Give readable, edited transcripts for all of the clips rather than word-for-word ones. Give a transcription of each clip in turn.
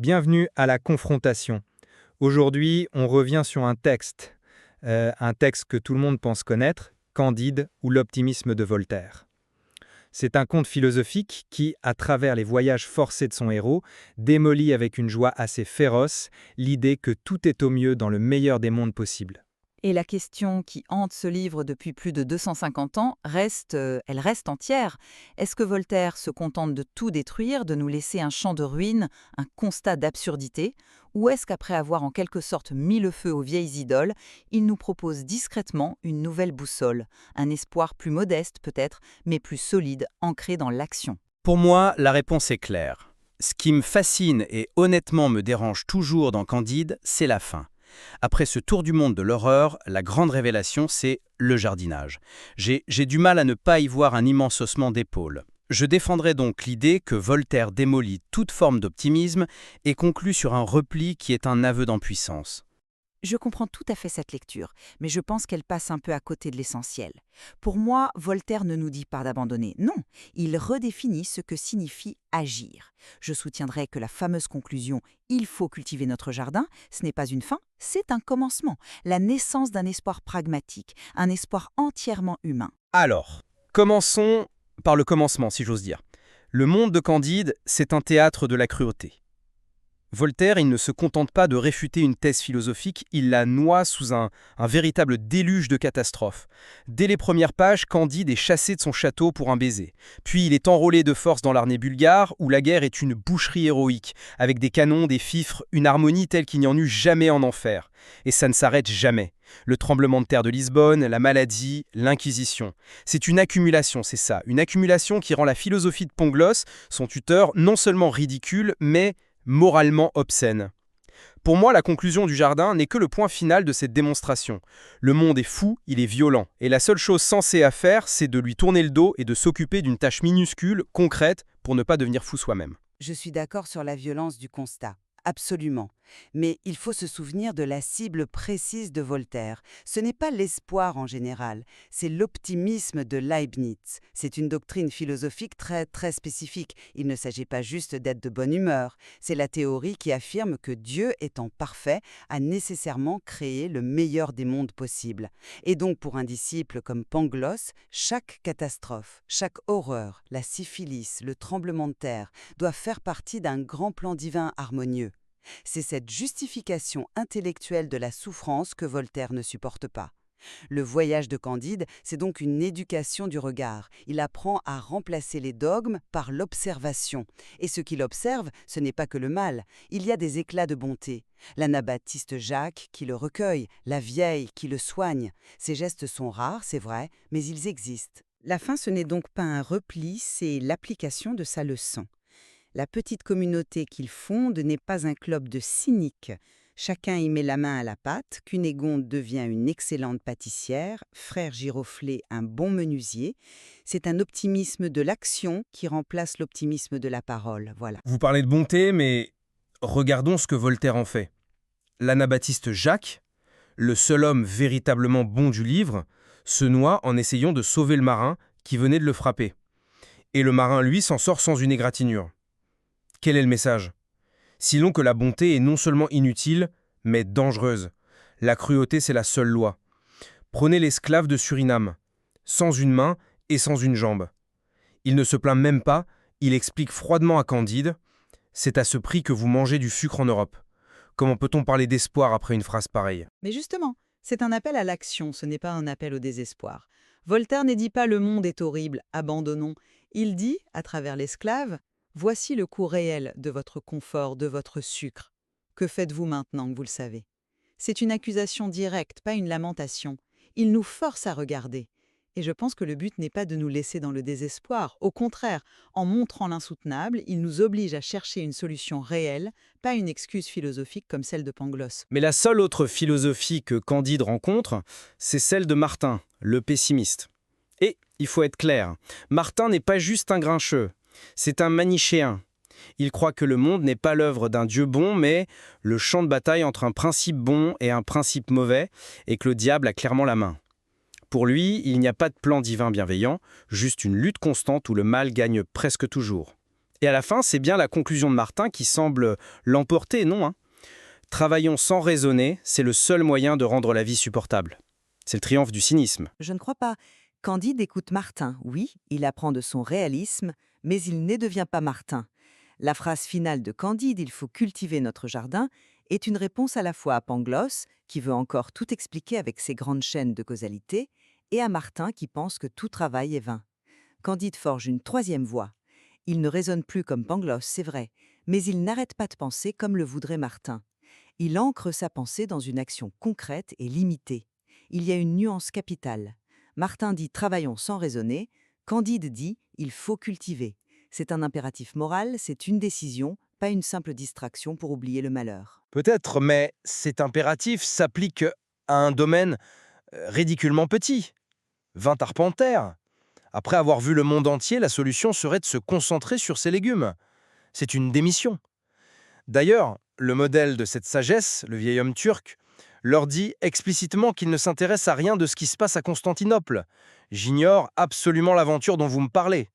Bienvenue à la confrontation. Aujourd'hui, on revient sur un texte que tout le monde pense connaître, Candide ou l'optimisme de Voltaire. C'est un conte philosophique qui, à travers les voyages forcés de son héros, démolit avec une joie assez féroce l'idée que tout est au mieux dans le meilleur des mondes possibles. Et la question qui hante ce livre depuis plus de 250 ans elle reste entière. Est-ce que Voltaire se contente de tout détruire, de nous laisser un champ de ruines, un constat d'absurdité? Ou est-ce qu'après avoir en quelque sorte mis le feu aux vieilles idoles, il nous propose discrètement une nouvelle boussole, un espoir plus modeste peut-être, mais plus solide, ancré dans l'action? Pour moi, la réponse est claire. Ce qui me fascine et honnêtement me dérange toujours dans Candide, c'est la fin. Après ce tour du monde de l'horreur, la grande révélation, c'est le jardinage. J'ai du mal à ne pas y voir un immense haussement d'épaule. Je défendrai donc l'idée que Voltaire démolit toute forme d'optimisme et conclut sur un repli qui est un aveu d'impuissance. Je comprends tout à fait cette lecture, mais je pense qu'elle passe un peu à côté de l'essentiel. Pour moi, Voltaire ne nous dit pas d'abandonner, non, il redéfinit ce que signifie agir. Je soutiendrai que la fameuse conclusion « il faut cultiver notre jardin », ce n'est pas une fin, c'est un commencement, la naissance d'un espoir pragmatique, un espoir entièrement humain. Alors, commençons par le commencement, si j'ose dire. Le monde de Candide, c'est un théâtre de la cruauté. Voltaire, il ne se contente pas de réfuter une thèse philosophique, il la noie sous un véritable déluge de catastrophes. Dès les premières pages, Candide est chassé de son château pour un baiser. Puis il est enrôlé de force dans l'armée bulgare, où la guerre est une boucherie héroïque, avec des canons, des fifres, une harmonie telle qu'il n'y en eut jamais en enfer. Et ça ne s'arrête jamais. Le tremblement de terre de Lisbonne, la maladie, l'Inquisition. C'est une accumulation, c'est ça. Une accumulation qui rend la philosophie de Pangloss, son tuteur, non seulement ridicule, mais moralement obscène. Pour moi, la conclusion du jardin n'est que le point final de cette démonstration. Le monde est fou, il est violent, et la seule chose sensée à faire, c'est de lui tourner le dos et de s'occuper d'une tâche minuscule, concrète, pour ne pas devenir fou soi-même. Je suis d'accord sur la violence du constat. Absolument. Mais il faut se souvenir de la cible précise de Voltaire. Ce n'est pas l'espoir en général, c'est l'optimisme de Leibniz. C'est une doctrine philosophique très spécifique. Il ne s'agit pas juste d'être de bonne humeur. C'est la théorie qui affirme que Dieu, étant parfait, a nécessairement créé le meilleur des mondes possibles. Et donc pour un disciple comme Pangloss, chaque catastrophe, chaque horreur, la syphilis, le tremblement de terre, doit faire partie d'un grand plan divin harmonieux. C'est cette justification intellectuelle de la souffrance que Voltaire ne supporte pas. Le voyage de Candide, c'est donc une éducation du regard. Il apprend à remplacer les dogmes par l'observation. Et ce qu'il observe, ce n'est pas que le mal. Il y a des éclats de bonté. L'anabaptiste Jacques qui le recueille, la vieille qui le soigne. Ces gestes sont rares, c'est vrai, mais ils existent. La fin, ce n'est donc pas un repli, c'est l'application de sa leçon. La petite communauté qu'il fonde n'est pas un club de cyniques. Chacun y met la main à la pâte, Cunégonde devient une excellente pâtissière, Frère Giroflée un bon menuisier. C'est un optimisme de l'action qui remplace l'optimisme de la parole, voilà. Vous parlez de bonté, mais regardons ce que Voltaire en fait. L'anabaptiste Jacques, le seul homme véritablement bon du livre, se noie en essayant de sauver le marin qui venait de le frapper. Et le marin, lui, s'en sort sans une égratignure. Quel est le message? Sinon que la bonté est non seulement inutile, mais dangereuse. La cruauté, c'est la seule loi. Prenez l'esclave de Suriname, sans une main et sans une jambe. Il ne se plaint même pas, il explique froidement à Candide « C'est à ce prix que vous mangez du sucre en Europe ». Comment peut-on parler d'espoir après une phrase pareille? Mais justement, c'est un appel à l'action, ce n'est pas un appel au désespoir. Voltaire ne dit pas « le monde est horrible, abandonnons ». Il dit, à travers l'esclave, « Voici le coût réel de votre confort, de votre sucre. Que faites-vous maintenant que vous le savez ?» C'est une accusation directe, pas une lamentation. Il nous force à regarder. Et je pense que le but n'est pas de nous laisser dans le désespoir. Au contraire, en montrant l'insoutenable, il nous oblige à chercher une solution réelle, pas une excuse philosophique comme celle de Pangloss. Mais la seule autre philosophie que Candide rencontre, c'est celle de Martin, le pessimiste. Et il faut être clair, Martin n'est pas juste un grincheux. C'est un manichéen. Il croit que le monde n'est pas l'œuvre d'un Dieu bon, mais le champ de bataille entre un principe bon et un principe mauvais, et que le diable a clairement la main. Pour lui, il n'y a pas de plan divin bienveillant, juste une lutte constante où le mal gagne presque toujours. Et à la fin, c'est bien la conclusion de Martin qui semble l'emporter, non hein? Travaillons sans raisonner, c'est le seul moyen de rendre la vie supportable. C'est le triomphe du cynisme. Je ne crois pas. Candide écoute Martin, oui, il apprend de son réalisme, mais il ne devient pas Martin. La phrase finale de Candide, il faut cultiver notre jardin, est une réponse à la fois à Pangloss, qui veut encore tout expliquer avec ses grandes chaînes de causalité, et à Martin qui pense que tout travail est vain. Candide forge une troisième voie. Il ne raisonne plus comme Pangloss, c'est vrai, mais il n'arrête pas de penser comme le voudrait Martin. Il ancre sa pensée dans une action concrète et limitée. Il y a une nuance capitale. Martin dit « travaillons sans raisonner », Candide dit « il faut cultiver ». C'est un impératif moral, c'est une décision, pas une simple distraction pour oublier le malheur. Peut-être, mais cet impératif s'applique à un domaine ridiculement petit. 20 arpentaires. Après avoir vu le monde entier, la solution serait de se concentrer sur ses légumes. C'est une démission. D'ailleurs, le modèle de cette sagesse, le vieil homme turc, leur dit explicitement qu'il ne s'intéresse à rien de ce qui se passe à Constantinople. J'ignore absolument l'aventure dont vous me parlez.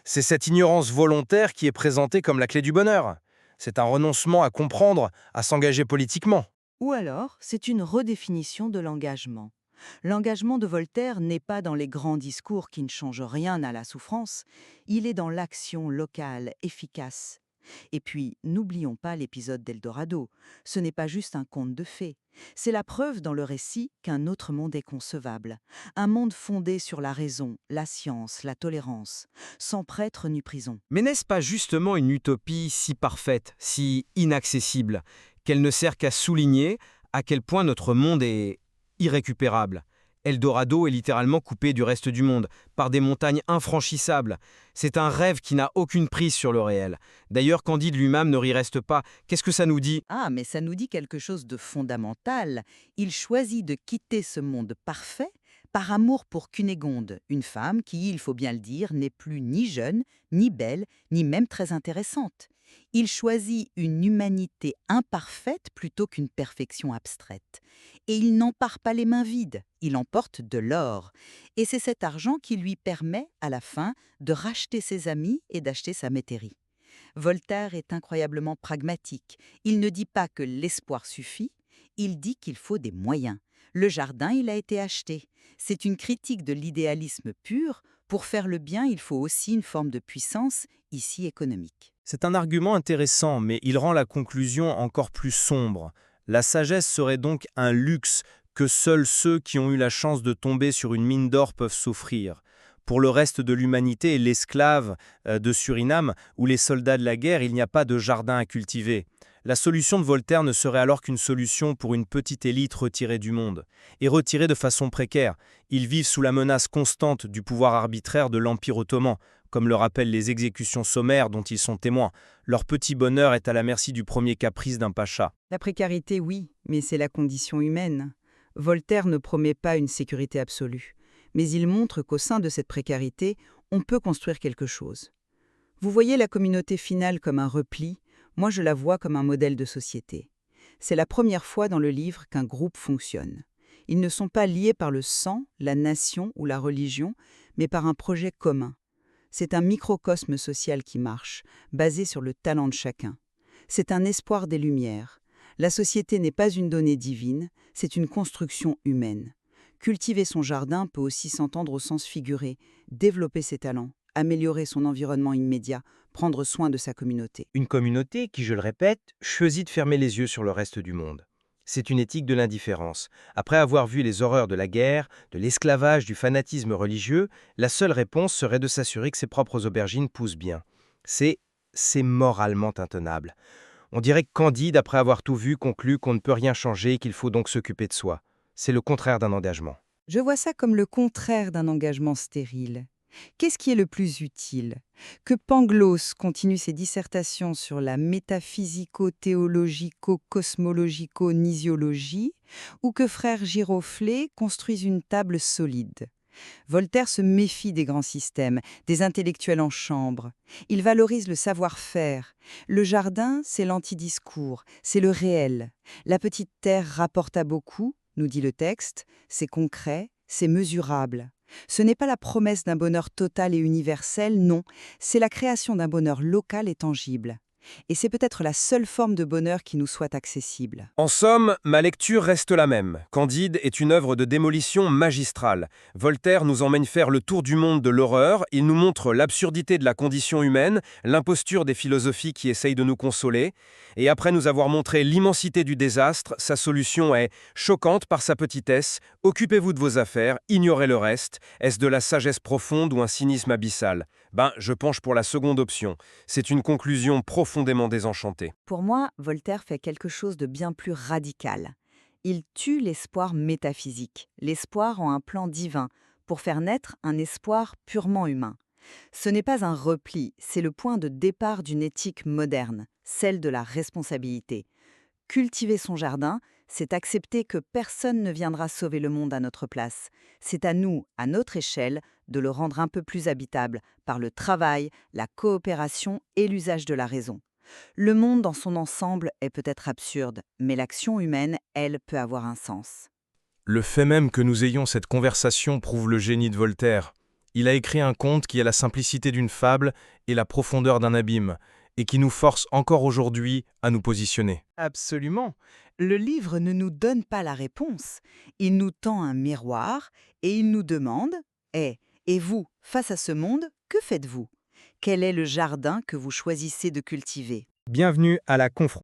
C'est cette ignorance volontaire qui est présentée comme la clé du bonheur. C'est un renoncement à comprendre, à s'engager politiquement. Ou alors, c'est une redéfinition de l'engagement. L'engagement de Voltaire n'est pas dans les grands discours qui ne changent rien à la souffrance, il est dans l'action locale, efficace. Et puis, n'oublions pas l'épisode d'Eldorado. Ce n'est pas juste un conte de fées. C'est la preuve dans le récit qu'un autre monde est concevable. Un monde fondé sur la raison, la science, la tolérance, sans prêtre ni prison. Mais n'est-ce pas justement une utopie si parfaite, si inaccessible, qu'elle ne sert qu'à souligner à quel point notre monde est irrécupérable? Eldorado est littéralement coupé du reste du monde, par des montagnes infranchissables. C'est un rêve qui n'a aucune prise sur le réel. D'ailleurs, Candide lui-même ne y reste pas. Qu'est-ce que ça nous dit? Ah, mais ça nous dit quelque chose de fondamental. Il choisit de quitter ce monde parfait par amour pour Cunégonde, une femme qui, il faut bien le dire, n'est plus ni jeune, ni belle, ni même très intéressante. Il choisit une humanité imparfaite plutôt qu'une perfection abstraite. Et il n'en part pas les mains vides, il emporte de l'or. Et c'est cet argent qui lui permet, à la fin, de racheter ses amis et d'acheter sa métairie. Voltaire est incroyablement pragmatique. Il ne dit pas que l'espoir suffit, il dit qu'il faut des moyens. Le jardin, il a été acheté. C'est une critique de l'idéalisme pur. Pour faire le bien, il faut aussi une forme de puissance, ici économique. C'est un argument intéressant, mais il rend la conclusion encore plus sombre. La sagesse serait donc un luxe que seuls ceux qui ont eu la chance de tomber sur une mine d'or peuvent s'offrir. Pour le reste de l'humanité et l'esclave de Suriname ou les soldats de la guerre, il n'y a pas de jardin à cultiver. La solution de Voltaire ne serait alors qu'une solution pour une petite élite retirée du monde. Et retirée de façon précaire. Ils vivent sous la menace constante du pouvoir arbitraire de l'Empire ottoman, comme le rappellent les exécutions sommaires dont ils sont témoins. Leur petit bonheur est à la merci du premier caprice d'un pacha. La précarité, oui, mais c'est la condition humaine. Voltaire ne promet pas une sécurité absolue, mais il montre qu'au sein de cette précarité, on peut construire quelque chose. Vous voyez la communauté finale comme un repli, moi je la vois comme un modèle de société. C'est la première fois dans le livre qu'un groupe fonctionne. Ils ne sont pas liés par le sang, la nation ou la religion, mais par un projet commun. C'est un microcosme social qui marche, basé sur le talent de chacun. C'est un espoir des Lumières. La société n'est pas une donnée divine, c'est une construction humaine. Cultiver son jardin peut aussi s'entendre au sens figuré, développer ses talents, améliorer son environnement immédiat, prendre soin de sa communauté. Une communauté qui, je le répète, choisit de fermer les yeux sur le reste du monde. C'est une éthique de l'indifférence. Après avoir vu les horreurs de la guerre, de l'esclavage, du fanatisme religieux, la seule réponse serait de s'assurer que ses propres aubergines poussent bien. C'est moralement intenable. On dirait que Candide, après avoir tout vu, conclut qu'on ne peut rien changer et qu'il faut donc s'occuper de soi. C'est le contraire d'un engagement. Je vois ça comme le contraire d'un engagement stérile. Qu'est-ce qui est le plus utile? Que Pangloss continue ses dissertations sur la métaphysiko-théologico-cosmologico-gnésiologie ou que frère Giroflée construise une table solide? Voltaire se méfie des grands systèmes, des intellectuels en chambre. Il valorise le savoir-faire. Le jardin, c'est l'antidiscours, c'est le réel. La petite terre rapporte à beaucoup, nous dit le texte, c'est concret, c'est mesurable. Ce n'est pas la promesse d'un bonheur total et universel, non, c'est la création d'un bonheur local et tangible. Et c'est peut-être la seule forme de bonheur qui nous soit accessible. En somme, ma lecture reste la même. Candide est une œuvre de démolition magistrale. Voltaire nous emmène faire le tour du monde de l'horreur, il nous montre l'absurdité de la condition humaine, l'imposture des philosophies qui essayent de nous consoler, et après nous avoir montré l'immensité du désastre, sa solution est choquante par sa petitesse, occupez-vous de vos affaires, ignorez le reste, est-ce de la sagesse profonde ou un cynisme abyssal? Je penche pour la seconde option. C'est une conclusion profondément désenchantée. Pour moi, Voltaire fait quelque chose de bien plus radical. Il tue l'espoir métaphysique, l'espoir en un plan divin, pour faire naître un espoir purement humain. Ce n'est pas un repli, c'est le point de départ d'une éthique moderne, celle de la responsabilité. Cultiver son jardin, c'est accepter que personne ne viendra sauver le monde à notre place. C'est à nous, à notre échelle, de le rendre un peu plus habitable par le travail, la coopération et l'usage de la raison. Le monde dans son ensemble est peut-être absurde, mais l'action humaine, elle, peut avoir un sens. Le fait même que nous ayons cette conversation prouve le génie de Voltaire. Il a écrit un conte qui a la simplicité d'une fable et la profondeur d'un abîme, et qui nous force encore aujourd'hui à nous positionner. Absolument. Le livre ne nous donne pas la réponse. Il nous tend un miroir et il nous demande « et vous, face à ce monde, que faites-vous ? Quel est le jardin que vous choisissez de cultiver ?» Bienvenue à la confrontation.